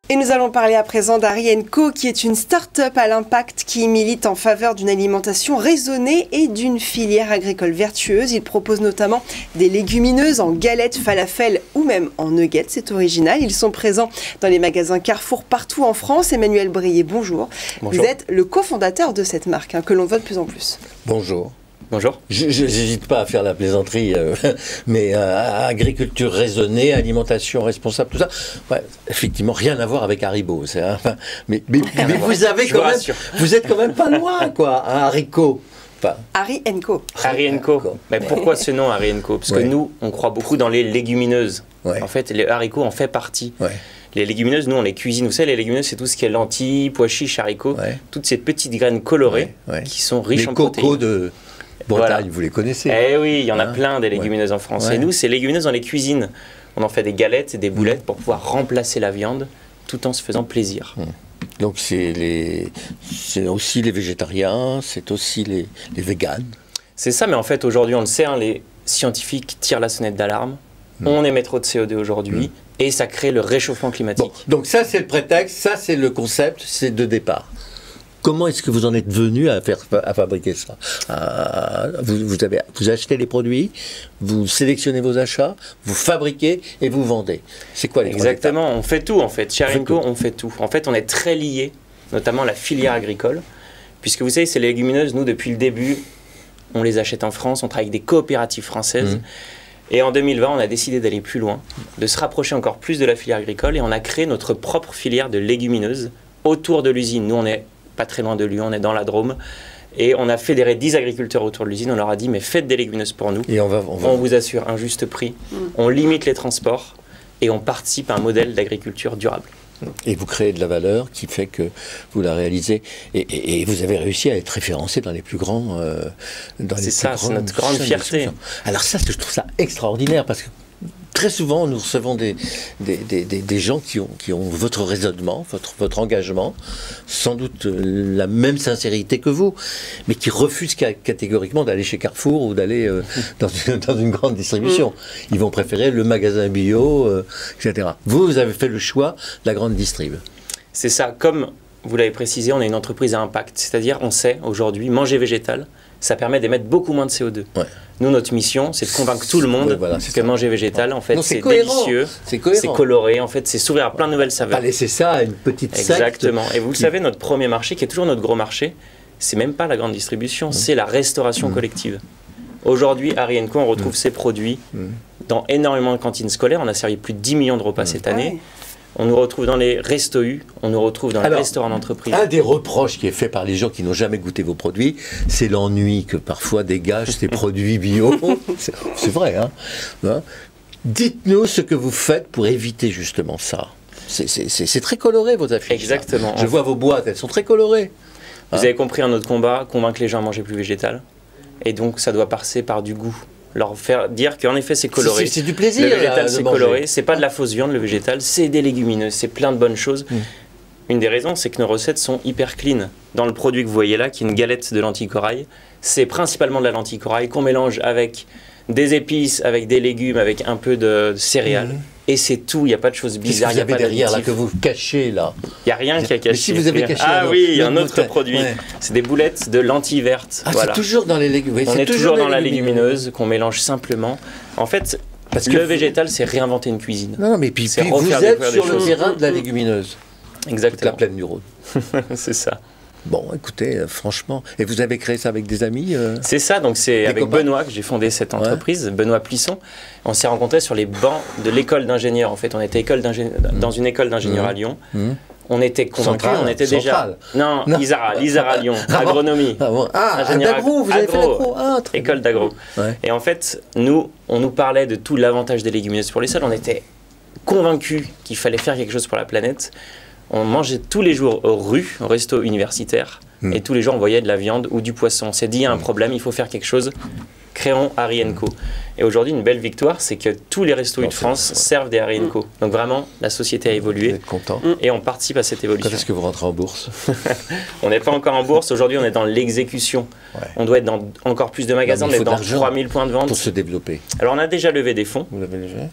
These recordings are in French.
Et nous allons parler à présent d'Harry & Co, qui est une start-up à l'impact qui milite en faveur d'une alimentation raisonnée et d'une filière agricole vertueuse. Il propose notamment des légumineuses en galettes, falafel ou même en nuggets. C'est original. Ils sont présents dans les magasins Carrefour partout en France. Emmanuel Brier, bonjour. Bonjour. Vous êtes le cofondateur de cette marque que l'on voit de plus en plus. Bonjour. Bonjour. Je n'hésite pas à faire la plaisanterie, mais agriculture raisonnée, alimentation responsable, tout ça, ouais, effectivement, rien à voir avec Haribo. Mais vous avez quand même, vous êtes quand même pas loin, quoi, un haricot. Enfin, Harry & Co. Harry & Co. Mais pourquoi ce nom Harry & Co? Parce que nous, on croit beaucoup dans les légumineuses. Ouais. En fait, les haricots en fait partie. ouais. Les légumineuses, nous, on les cuisine. Vous savez, les légumineuses, c'est tout ce qui est lentilles, pois chiches, haricots. Ouais. Toutes ces petites graines colorées Ouais. qui sont riches Les en protéines. cocos de Bretagne, Voilà. vous les connaissez. Eh oui, il y en a Hein? plein des légumineuses en France. Ouais. Et nous, ces légumineuses, on les cuisine. On en fait des galettes et des boulettes pour pouvoir remplacer la viande tout en se faisant plaisir. Donc c'est aussi les végétariens, c'est aussi les véganes. C'est ça, mais en fait, aujourd'hui, on le sait, hein, les scientifiques tirent la sonnette d'alarme. On émet trop de CO2 aujourd'hui et ça crée le réchauffement climatique. Bon, donc ça c'est le prétexte, ça c'est le concept, c'est de départ. Comment est-ce que vous en êtes venu à fabriquer ça? Vous achetez les produits, vous sélectionnez vos achats, vous fabriquez et vous vendez. C'est quoi les trois étapes? Exactement, on fait tout en fait. Chez Harry & Co, on fait tout. En fait, on est très liés, notamment à la filière agricole, puisque vous savez, ces légumineuses, nous, depuis le début, on les achète en France, on travaille avec des coopératives françaises. Et en 2020, on a décidé d'aller plus loin, de se rapprocher encore plus de la filière agricole, et on a créé notre propre filière de légumineuses autour de l'usine. Nous, on n'est pas très loin de Lyon, on est dans la Drôme. Et on a fédéré 10 agriculteurs autour de l'usine. On leur a dit, mais faites des légumineuses pour nous. Et on vous assure un juste prix. On limite les transports et on participe à un modèle d'agriculture durable. Et vous créez de la valeur qui fait que vous la réalisez. Et vous avez réussi à être référencé dans les plus grands... c'est ça, c'est notre grande fierté. Alors ça, je trouve ça extraordinaire parce que très souvent, nous recevons des gens qui ont votre raisonnement, votre engagement, sans doute la même sincérité que vous, mais qui refusent catégoriquement d'aller chez Carrefour ou d'aller dans une grande distribution. Ils vont préférer le magasin bio, etc. Vous avez fait le choix de la grande distrib. C'est ça. Comme vous l'avez précisé, on est une entreprise à impact. C'est-à-dire, on sait aujourd'hui, manger végétal, ça permet d'émettre beaucoup moins de CO2. Ouais. Nous, notre mission, c'est de convaincre tout le monde que manger végétal, en fait, c'est délicieux, c'est coloré, en fait, c'est s'ouvrir à plein de nouvelles saveurs. Pas laisser ça à une petite secte. Exactement. Et vous le savez, notre premier marché, qui est toujours notre gros marché, c'est même pas la grande distribution, c'est la restauration collective. Aujourd'hui, Harry & Co, on retrouve ces produits dans énormément de cantines scolaires. On a servi plus de 10 millions de repas cette année. On nous retrouve dans les restos U, on nous retrouve dans les restaurants d'entreprise. Un des reproches qui est fait par les gens qui n'ont jamais goûté vos produits, c'est l'ennui que parfois dégagent ces produits bio. C'est vrai, hein? Dites-nous ce que vous faites pour éviter justement ça. C'est très coloré, vos affiches. Exactement. Je vois vos boîtes, elles sont très colorées. Vous avez compris un autre combat, convaincre les gens à manger plus végétal. Et donc, ça doit passer par du goût. Leur faire dire qu'en effet c'est coloré. C'est du plaisir. Le végétal c'est coloré, c'est pas de la fausse viande, le végétal c'est des légumineuses, c'est plein de bonnes choses. Une des raisons c'est que nos recettes sont hyper clean. Dans le produit que vous voyez là, qui est une galette de lentilles corail, c'est principalement de la lentille corail qu'on mélange avec des épices, avec des légumes, avec un peu de céréales. Et c'est tout, il n'y a pas de choses bizarres. Qu'est-ce que vous avez derrière là, que vous cachez là? Il n'y a rien qui a caché. Mais si vous avez caché oui, il y a un autre produit. Ouais. C'est des boulettes de lentilles vertes. Voilà. C'est toujours dans les légumes. On est toujours dans la légumineuse qu'on mélange simplement. En fait, le végétal, c'est réinventer une cuisine. Non, mais puis vous êtes sur le terrain de la légumineuse. Exactement. Toute la plaine du Rhône. C'est ça. Bon, écoutez, franchement, et vous avez créé ça avec des amis C'est ça, donc c'est avec Benoît que j'ai fondé cette entreprise, Benoît Plisson. On s'est rencontrés sur les bancs de l'école d'ingénieurs. En fait, on était dans une école d'ingénieurs à Lyon. On était convaincus, on était déjà... Non, l'ISARA Lyon, agronomie. D'agro, vous avez fait l'agro. École d'agro. Et en fait, nous, on nous parlait de tout l'avantage des légumineuses pour les sols. On était convaincus qu'il fallait faire quelque chose pour la planète. On mangeait tous les jours aux rues, au resto universitaire, et tous les jours on voyait de la viande ou du poisson. On s'est dit, il y a un problème, il faut faire quelque chose, créons Harry & Co. Et aujourd'hui, une belle victoire, c'est que tous les restos de France servent des Harry & Co. Donc vraiment, la société a évolué. Vous êtes content. Et on participe à cette évolution. Quand est-ce que vous rentrez en bourse? On n'est pas encore en bourse, aujourd'hui on est dans l'exécution. On doit être dans encore plus de magasins, on est dans 3000 points de vente. Pour se développer. Alors on a déjà levé des fonds. Vous l'avez levé?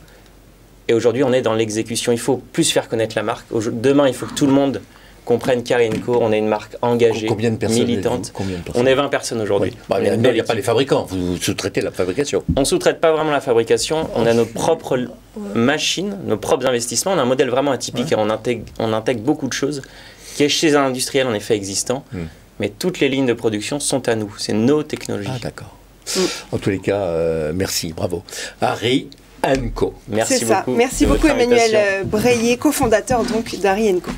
Et aujourd'hui, on est dans l'exécution. Il faut plus faire connaître la marque. Demain, il faut que tout le monde comprenne qu'Harry & Co, on est une marque engagée, Combien de personnes militante. On est 20 personnes aujourd'hui. Oui. Bah, il n'y a pas les fabricants, vous sous-traitez la fabrication. On ne sous-traite pas vraiment la fabrication, on a nos propres machines, nos propres investissements. On a un modèle vraiment atypique et on intègre beaucoup de choses qui est chez un industriel en effet existant. Mais toutes les lignes de production sont à nous, c'est nos technologies. Ah d'accord. En tous les cas, merci, bravo. Harry & Co. Merci beaucoup. Merci beaucoup Emmanuel Breillet, cofondateur donc d'Harry & Co.